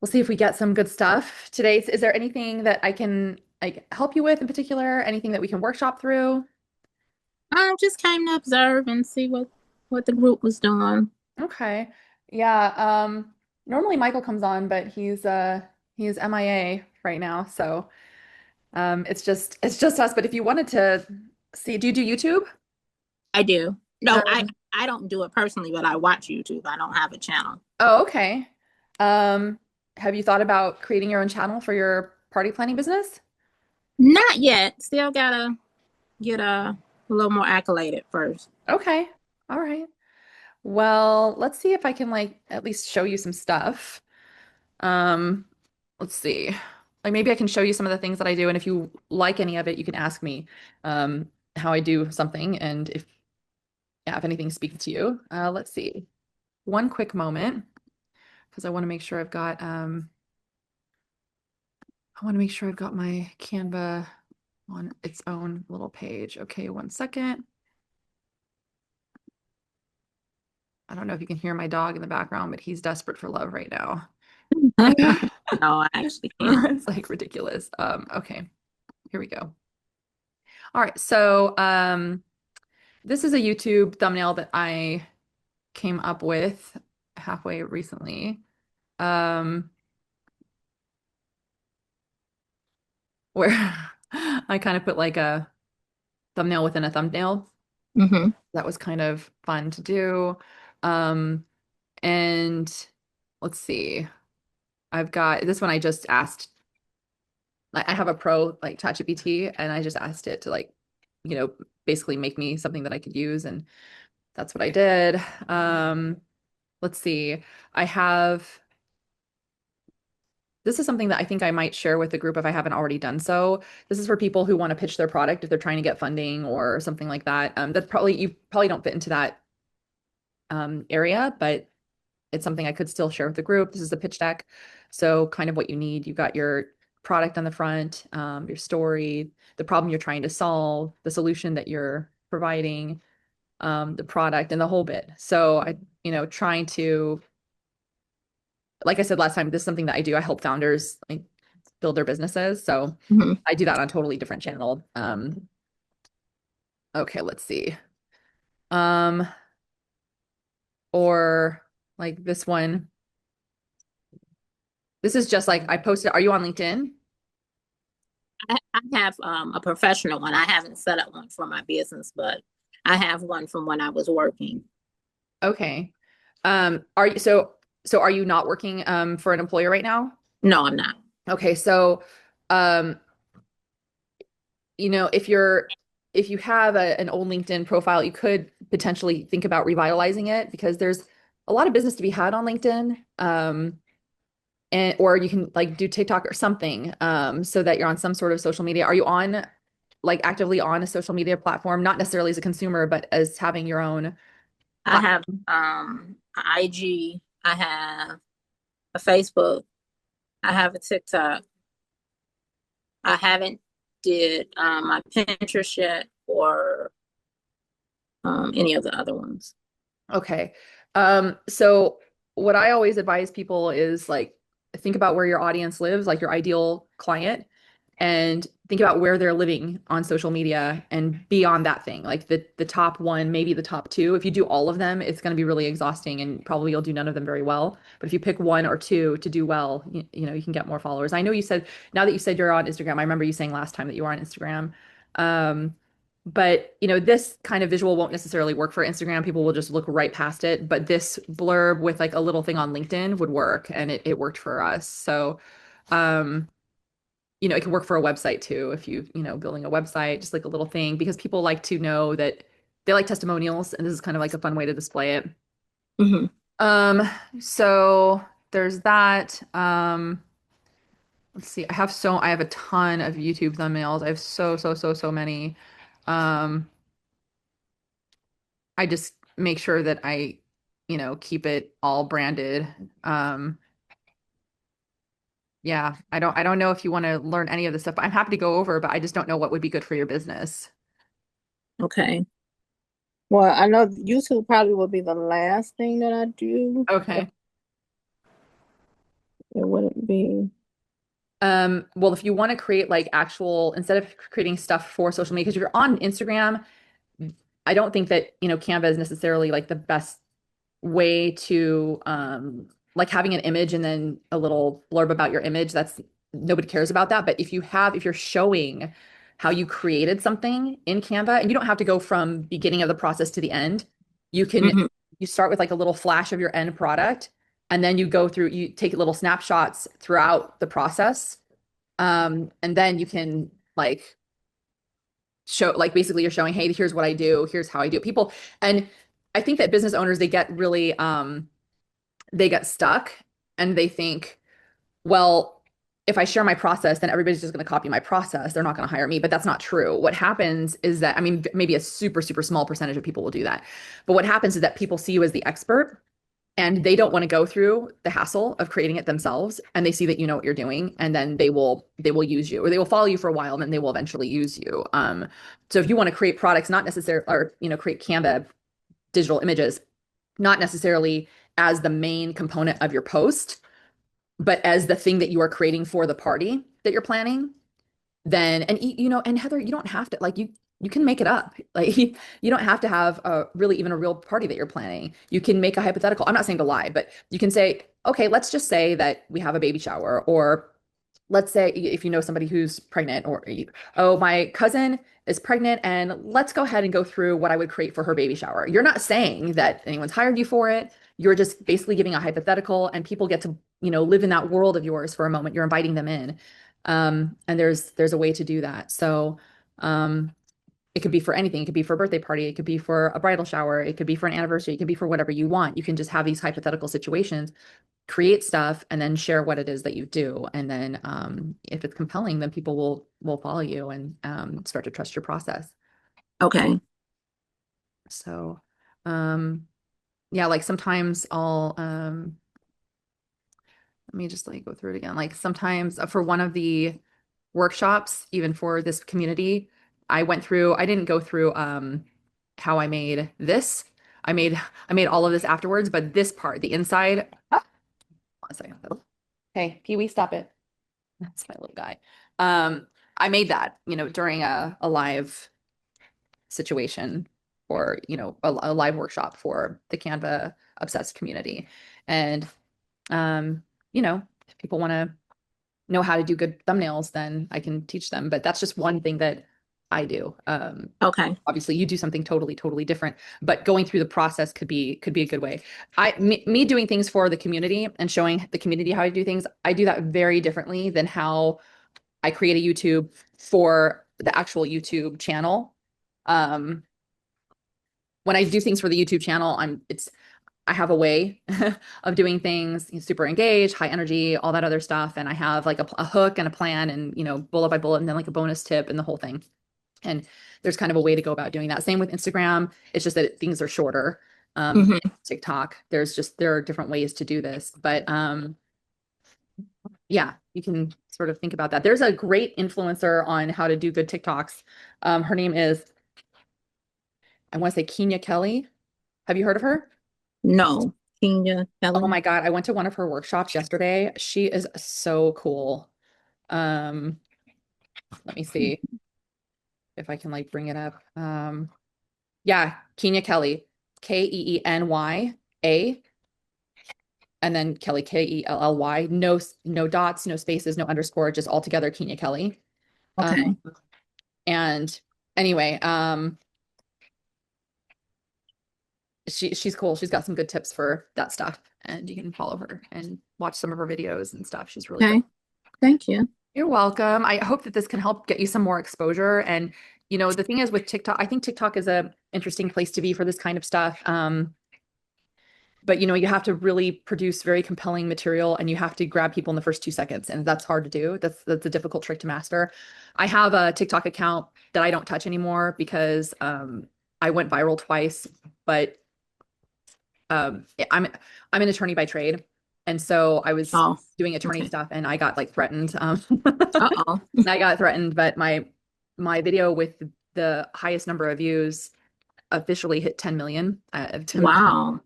we'll see if we get some good stuff today. Is there anything that I can like help you with in particular? Anything that we can workshop through? I just came to observe and see what the group was doing. Okay. Yeah, normally Michael comes on, but he's MIA right now. So it's just us. But if you wanted to see, do you do YouTube? I do. No, I Um, I don't do it personally, but I watch YouTube. I don't have a channel. oh, okay. Um, have you thought about creating your own channel for your party planning business? Not yet. Still gotta get a little more accoladed first. Okay. All right. Well, let's see if I can like at least show you some stuff. Um, let's see. Like maybe I can show you some of the things that I do, and if you like any of it, you can ask me how I do something, and if yeah, if anything speaks to you. Let's see. One quick moment, because I want to make sure I've got my Canva on its own little page. Okay, one second. I don't know if you can hear my dog in the background, but he's desperate for love right now. No, I actually can't. It's like ridiculous. Okay, here we go. All right, so this is a YouTube thumbnail that I came up with halfway recently. Um, where I kind of put like a thumbnail within a thumbnail. Hmm. That was kind of fun to do. Um, and let's see. I've got this one I just asked. I have a pro like ChatGPT and I just asked it to like, you know, basically make me something that I could use and that's what I did. Let's see. I have This is something that I think I might share with the group if I haven't already done so. This is for people who want to pitch their product if they're trying to get funding or something like that. That's probably you probably don't fit into that area, but it's something I could still share with the group. This is a pitch deck. So kind of what you need. You've got your product on the front, your story, the problem you're trying to solve, the solution that you're providing, the product, and the whole bit. So trying to, like I said last time, this is something that I do. I help founders like build their businesses. So Hmm. I do that on a totally different channel. Okay, let's see. Um, or like this one. This is just like I posted. Are you on LinkedIn? I have a professional one. I haven't set up one for my business, but I have one from when I was working. Okay. Are you so are you not working for an employer right now? No, I'm not. Okay, so um if you have an old LinkedIn profile, you could potentially think about revitalizing it because there's a lot of business to be had on LinkedIn. And or you can like do TikTok or something so that you're on some sort of social media. Are you on like actively on a social media platform, not necessarily as a consumer, but as having your own I have platform? a IG, I have a Facebook, I have a TikTok. I haven't did my Pinterest yet or any of the other ones. Okay. So what I always advise people is like think about where your audience lives, like your ideal client, and think about where they're living on social media and be on that thing, like the top one, maybe the top two. If you do all of them, it's going to be really exhausting and probably you'll do none of them very well. But if you pick one or two to do well, you can get more followers. I know you said now that you said you're on Instagram, I remember you saying last time that you were on Instagram. Um, but this kind of visual won't necessarily work for Instagram. People will just look right past it. But this blurb with like a little thing on LinkedIn would work, and it worked for us. So, um, it can work for a website too if building a website, just like a little thing, because people like to know that they like testimonials, and this is kind of like a fun way to display it. Hmm. Um, so there's that. Let's see. I have a ton of YouTube thumbnails. I have so many. Um, I just make sure that I, keep it all branded. Um, yeah, I don't know if you want to learn any of this stuff, but I'm happy to go over, but I just don't know what would be good for your business. Okay. Well, I know YouTube probably will be the last thing that I do. Okay. It wouldn't be. Well, if you want to create like actual, instead of creating stuff for social media, because if you're on Instagram, I don't think that, Canva is necessarily like the best way to like having an image and then a little blurb about your image. That's nobody cares about that. But if you're showing how you created something in Canva, and you don't have to go from beginning of the process to the end, you can Hmm. you start with like a little flash of your end product, and then you take little snapshots throughout the process. And then you can like show, like, basically you're showing, hey, here's what I do, here's how I do it. People, and I think that business owners, they get really they get stuck, and they think, well, if I share my process, then everybody's just going to copy my process. They're not going to hire me. But that's not true. What happens is that, I mean, maybe a super, super small percentage of people will do that. But what happens is that people see you as the expert, and they don't want to go through the hassle of creating it themselves, and they see that you know what you're doing, and then they will use you, or they will follow you for a while, and then they will eventually use you. So if you want to create products, not necessarily, or create Canva digital images, not necessarily as the main component of your post, but as the thing that you are creating for the party that you're planning, then, and and Heather, you don't have to, like, you can make it up. Like, you don't have to have a really even a real party that you're planning. You can make a hypothetical. I'm not saying to lie, but you can say, okay, let's just say that we have a baby shower, or let's say if you know somebody who's pregnant, or oh, my cousin is pregnant, and let's go ahead and go through what I would create for her baby shower. You're not saying that anyone's hired you for it. You're just basically giving a hypothetical, and people get to, live in that world of yours for a moment. You're inviting them in. And there's a way to do that. So um, it could be for anything. It could be for a birthday party. It could be for a bridal shower. It could be for an anniversary. It could be for whatever you want. You can just have these hypothetical situations, create stuff, and then share what it is that you do. And then if it's compelling, then people will follow you, and start to trust your process. Okay. So yeah, like sometimes I'll let me just like go through it again. Like sometimes for one of the workshops, even for this community, I didn't go through how I made this. I made all of this afterwards, but this part, the inside, one second. Hey, Pee-wee, stop it. That's my little guy. Um, I made that, during a live situation, or, a live workshop for the Canva Obsessed community. And if people want to know how to do good thumbnails, then I can teach them. But that's just one thing that I do. Okay. Obviously you do something totally, totally different, but going through the process could be a good way. Me doing things for the community and showing the community how I do things, I do that very differently than how I create a YouTube for the actual YouTube channel. Um, when I do things for the YouTube channel, I have a way of doing things, super engaged, high energy, all that other stuff. And I have like a hook and a plan, and, bullet by bullet, and then like a bonus tip and the whole thing. And there's kind of a way to go about doing that. Same with Instagram. It's just that things are shorter. Hmm. TikTok, there are different ways to do this. But yeah, you can sort of think about that. There's a great influencer on how to do good TikToks. Her name is, I want to say, Kenya Kelly. Have you heard of her? No. Kenya Oh Kelly. my God, I went to one of her workshops yesterday. She is so cool. Um, Let me see if I can like bring it up. Yeah, Kenya Kelly, Keenya, and then Kelly, Kelly. No dots, no spaces, no underscore, just all together, Kenya Kelly. Okay. And anyway, she's cool. She's got some good tips for that stuff, and you can follow her and watch some of her videos and stuff. She's really great. Okay. Thank you. You're welcome. I hope that this can help get you some more exposure. And, the thing is with TikTok, I think TikTok is a interesting place to be for this kind of stuff. But you have to really produce very compelling material, and you have to grab people in the first 2 seconds. And that's hard to do. That's a difficult trick to master. I have a TikTok account that I don't touch anymore because I went viral twice, but I'm an attorney by trade. And so I was Oh, doing attorney okay. stuff, and I got like threatened. Uh-oh. I got threatened, but my video with the highest number of views officially hit 10 million. 10 million. Wow.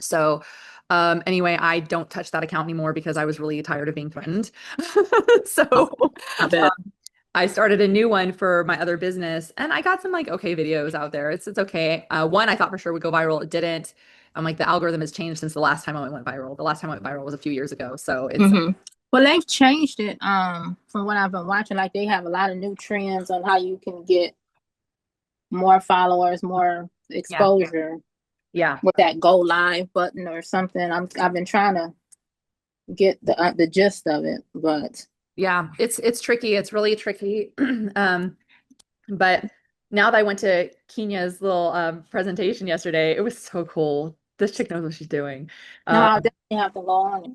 So Anyway, I don't touch that account anymore because I was really tired of being threatened. Oh, So I bet. I started a new one for my other business and I got some like okay videos out there. It's okay. One I thought for sure would go viral. It didn't. I'm like the algorithm has changed since the last time I went viral. The last time I went viral was a few years ago. So it's Hmm. Well, they've changed it, from what I've been watching. Like they have a lot of new trends on how you can get more followers, more yeah. exposure Yeah. with that go live button or something. I've been trying to get the gist of it, but Yeah. It's tricky. It's really tricky. But now that I went to Kenya's little presentation yesterday, it was so cool. This chick knows what she's doing. no, Um, I'll definitely have to go on it.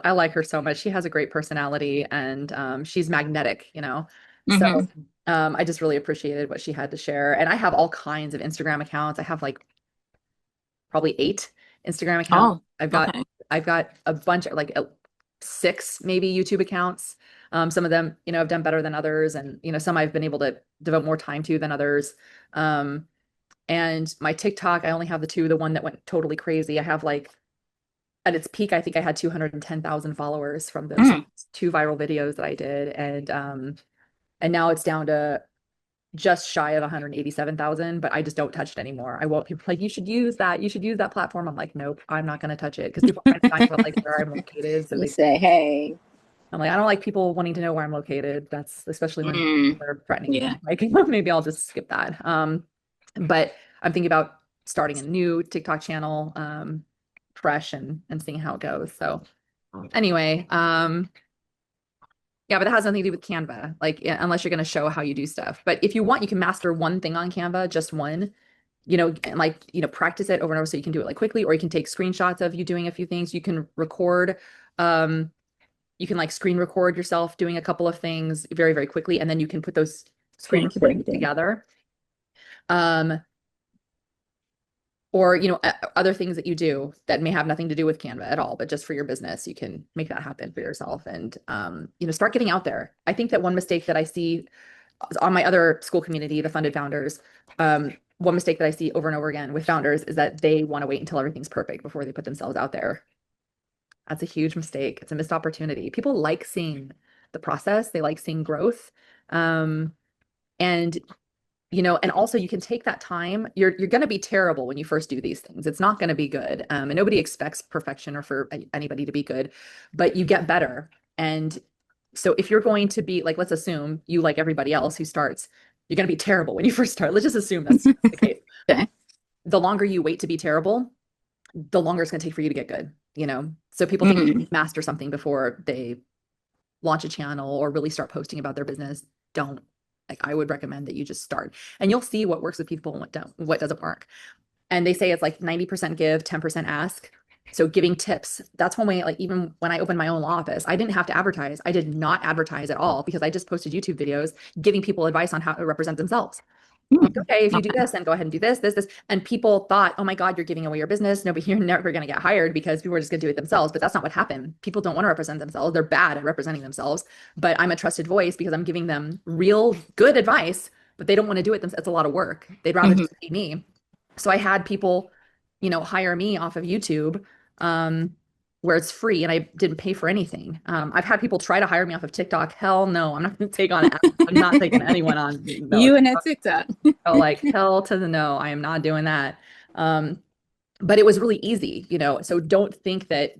I like her so much. She has a great personality and she's magnetic, you know. So Hmm. I just really appreciated what she had to share. And I have all kinds of Instagram accounts. I have like probably 8 Instagram accounts. Oh, I've got okay. I've got a bunch of like 6 maybe YouTube accounts. Some of them, you know, have done better than others, and you know, some I've been able to devote more time to than others. Um, and my TikTok, I only have the two, the one that went totally crazy. I have like at its peak, I think I had 210,000 followers from those Mm. 2 viral videos that I did, and now it's down to just shy of 187,000, but I just don't touch it anymore. I won't. People are like, you should use that. You should use that platform. I'm like, nope, I'm not going to touch it because people are trying to find out like where I'm located. So You they, say, hey, I'm like, I don't like people wanting to know where I'm located. That's especially when mm, they're threatening me. yeah, Like, maybe I'll just skip that. But I'm thinking about starting a new TikTok channel, fresh and seeing how it goes. So anyway, yeah, but that has nothing to do with Canva, like unless you're going to show how you do stuff. But if you want, you can master one thing on Canva, just one, you know, and like, you know, practice it over and over so you can do it like quickly, or you can take screenshots of you doing a few things. You can record, um, you can like screen record yourself doing a couple of things very, very quickly, and then you can put those screen thank you, recordings baby. together. Um, or you know other things that you do that may have nothing to do with Canva at all, but just for your business, you can make that happen for yourself and you know start getting out there. I think that one mistake that I see on my other school community, the funded founders, one mistake that I see over and over again with founders is that they want to wait until everything's perfect before they put themselves out there. That's a huge mistake. It's a missed opportunity. People like seeing the process, they like seeing growth. Um, and you know, and also you can take that time. You're going to be terrible when you first do these things. It's not going to be good. And nobody expects perfection or for anybody to be good, but you get better. And so if you're going to be like, let's assume you like everybody else who starts, you're going to be terrible when you first start. Let's just assume that's the case. Okay. The longer you wait to be terrible, the longer it's going to take for you to get good, you know? So people think Mm, master something before they launch a channel or really start posting about their business. Don't. Like I would recommend that you just start and you'll see what works with people and what doesn't work. And they say it's like 90% give, 10% ask. So giving tips, that's one way, like even when I opened my own law office, I didn't have to advertise. I did not advertise at all because I just posted YouTube videos giving people advice on how to represent themselves. Like, mm, okay, if you do okay. this, then go ahead and do this. And people thought, oh my God, you're giving away your business. Nobody, you're never going to get hired because people are just going to do it themselves. But that's not what happened. People don't want to represent themselves. They're bad at representing themselves. But I'm a trusted voice because I'm giving them real good advice, but they don't want to do it themselves. It's a lot of work. They'd rather Hmm. just be me. So I had people, you know, hire me off of YouTube, where it's free and I didn't pay for anything. I've had people try to hire me off of TikTok. Hell no, I'm not going to take on ads. I'm not taking anyone on. No, You and that TikTok. oh, like hell to the no. I am not doing that. Um, but it was really easy, you know. So don't think that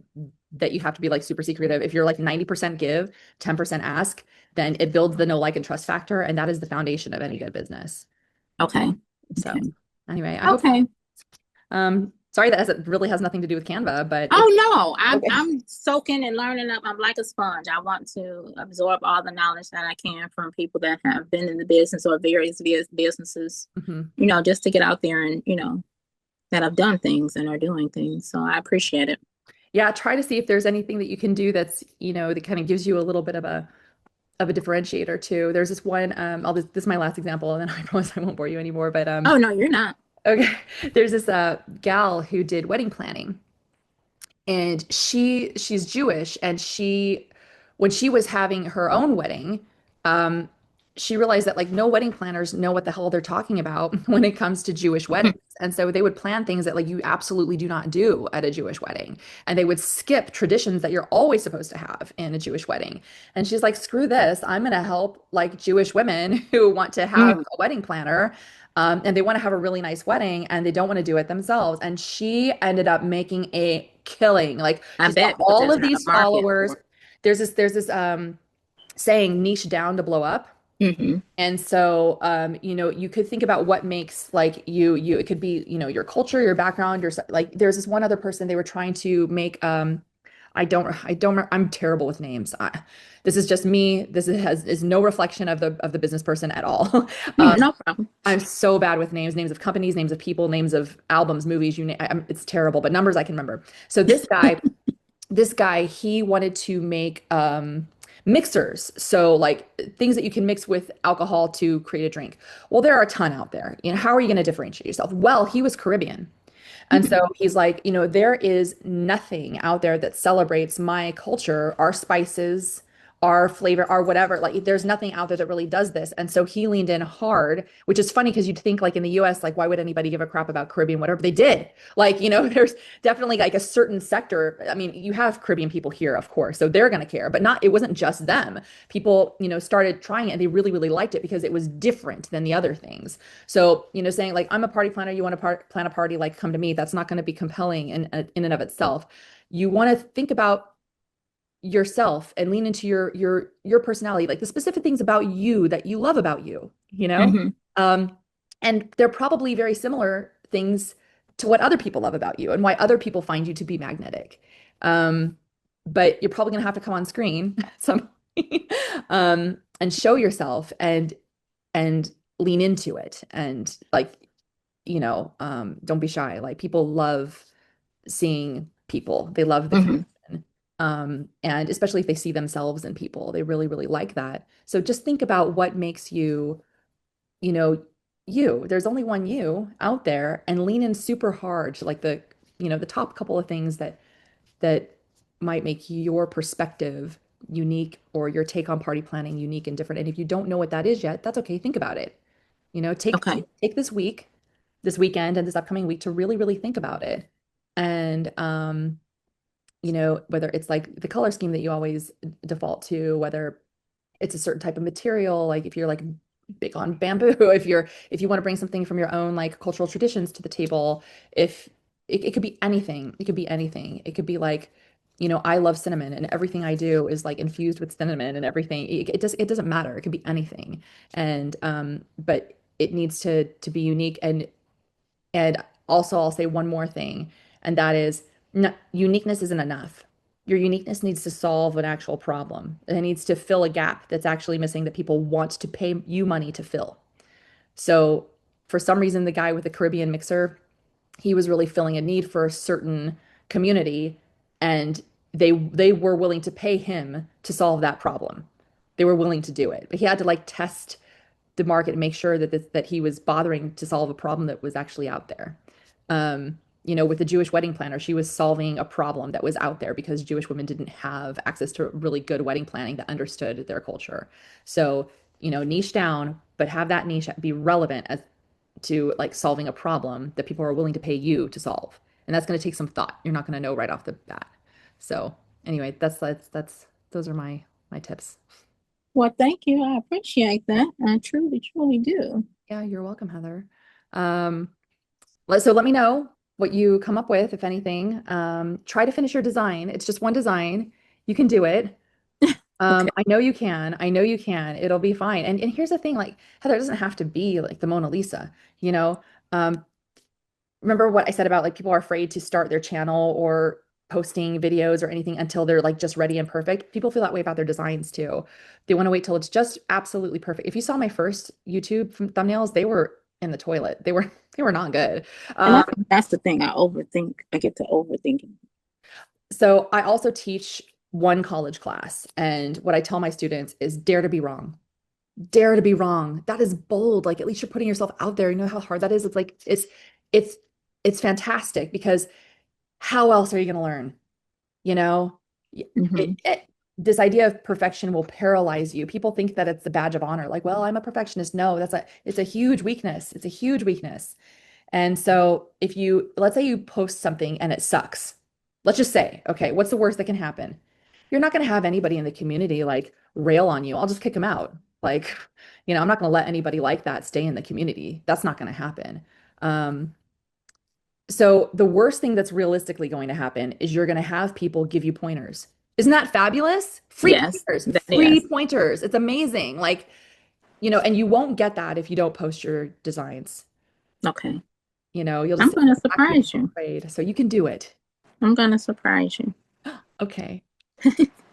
you have to be like super secretive. If you're like 90% give, 10% ask, then it builds the know, like, and trust factor, and that is the foundation of any good business. Okay. So Okay. anyway, I hope Okay. sorry that it really has nothing to do with Canva, but if Oh no, okay. I'm soaking and learning up. I'm like a sponge. I want to absorb all the knowledge that I can from people that have been in the business or various businesses, Mhm. just to get out there and, that have done things and are doing things. So I appreciate it. Yeah, try to see if there's anything that you can do that's, you know, that kind of gives you a little bit of a differentiator too. There's this one, this is my last example, and then I promise I won't bore you anymore. But Oh no, you're not. okay, there's this gal who did wedding planning, and she's Jewish, and she when she was having her own wedding, um, she realized that like no wedding planners know what the hell they're talking about when it comes to Jewish weddings. And so they would plan things that like you absolutely do not do at a Jewish wedding. And they would skip traditions that you're always supposed to have in a Jewish wedding. And she's like, screw this. I'm going to help like Jewish women who want to have Mm, a wedding planner. And they want to have a really nice wedding and they don't want to do it themselves. And she ended up making a killing. Like I she's got bet because all there's of not a these market followers. for There's this saying niche down to blow up. it. Hmm. And so, you could think about what makes like you, it could be, your culture, your background, like, there's this one other person they were trying to make, I'm terrible with names. This is just me. Is no reflection of the business person at all. Um, No problem. I'm so bad with names of companies, names of people, names of albums, movies, it's terrible, but numbers I can remember. So this guy, he wanted to make mixers. So like things that you can mix with alcohol to create a drink. Well, there are a ton out there. How are you going to differentiate yourself? Well, he was Caribbean. And so Mm, he's like, there is nothing out there that celebrates my culture, our spices, our flavor, our whatever. Like, there's nothing out there that really does this. And so he leaned in hard, which is funny because you'd think, like, in the US, like, why would anybody give a crap about Caribbean, whatever? But they did. Like, there's definitely like a certain sector. I mean, you have Caribbean people here, of course, so they're going to care, but it wasn't just them. People, started trying it and they really, really liked it because it was different than the other things. So, saying like, I'm a party planner, you want to plan a party, like come to me, that's not going to be compelling in and of itself. You want to think about yourself and lean into your personality, like the specific things about you that you love about you, you know? hmm. Um, and they're probably very similar things to what other people love about you and why other people find you to be magnetic. Um, but you're probably gonna have to come on screen at some point, and show yourself and lean into it and like, don't be shy. Like people love seeing people. They love the Hmm. connection. And especially if they see themselves in people, they really, really like that. So just think about what makes you, you know, you. There's only one you out there and lean in super hard to like the top couple of things that might make your perspective unique or your take on party planning unique and different. And if you don't know what that is yet, that's okay. Think about it. Take Okay. take this week, this weekend, and this upcoming week to really, really think about it. And whether it's like the color scheme that you always default to, whether it's a certain type of material, like if you're like big on bamboo, if you want to bring something from your own like cultural traditions to the table, if it could be anything, it could be anything. It could be like, I love cinnamon and everything I do is like infused with cinnamon and everything. It doesn't matter. It could be anything. And but it needs to be unique. And also, I'll say one more thing, and that is uniqueness isn't enough. Your uniqueness needs to solve an actual problem. It needs to fill a gap that's actually missing that people want to pay you money to fill. So, for some reason, the guy with the Caribbean mixer, he was really filling a need for a certain community, and they were willing to pay him to solve that problem. They were willing to do it, but he had to like test the market and make sure that he was bothering to solve a problem that was actually out there. With the Jewish wedding planner, she was solving a problem that was out there because Jewish women didn't have access to really good wedding planning that understood their culture. So, niche down, but have that niche be relevant as to like solving a problem that people are willing to pay you to solve. And that's going to take some thought. You're not going to know right off the bat. So, anyway, that's those are my tips. Well, thank you. I appreciate that. I truly, truly do. Yeah, you're welcome, Heather. Um, so let me know what you come up with, if anything. Try to finish your design. It's just one design. You can do it. Okay. I know you can. I know you can. It'll be fine. And here's the thing, like Heather, it doesn't have to be like the Mona Lisa, you know? Um, Remember what I said about like people are afraid to start their channel or posting videos or anything until they're like just ready and perfect. People feel that way about their designs too. They want to wait till it's just absolutely perfect. If you saw my first YouTube thumbnails, they were in the toilet. They were not good. And I Um, think that's the thing. I overthink. I get to overthinking. so I also teach one college class, and what I tell my students is dare to be wrong. Dare to be wrong. That is bold. Like at least you're putting yourself out there. You know how hard that is? It's like it's it's fantastic because how else are you going to learn? You know, Hmm. this idea of perfection will paralyze you. People think that it's the badge of honor. Like, well, I'm a perfectionist. No, it's a huge weakness. It's a huge weakness. And so if you, let's say you post something and it sucks, let's just say, okay, what's the worst that can happen? You're not going to have anybody in the community like rail on you. I'll just kick them out. Like, I'm not going to let anybody like that stay in the community. That's not going to happen. Um, so the worst thing that's realistically going to happen is you're going to have people give you pointers. Isn't that fabulous? Free Yes, pointers, that free is. pointers. It's amazing. Like, and you won't get that if you don't post your designs. Okay. You'll just I'm sit going to back being surprise you. afraid. So you can do it. I'm going to surprise you. Okay.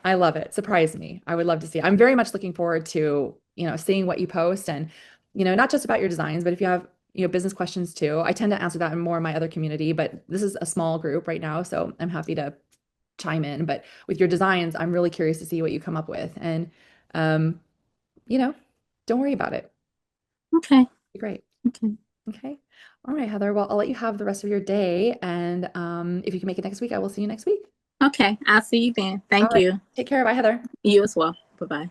I love it. Surprise me. I would love to see. I'm very much looking forward to, seeing what you post and, not just about your designs, but if you have, business questions too. I tend to answer that in more in my other community, but this is a small group right now, so I'm happy to chime in. But with your designs, I'm really curious to see what you come up with. And um, you know, don't worry about it. Okay. Be great. Okay. Okay. All right, Heather. Well, I'll let you have the rest of your day. And if you can make it next week, I will see you next week. Okay. I'll see you then. All Thank right. you. Take care. Bye, Heather. You as well. Bye bye.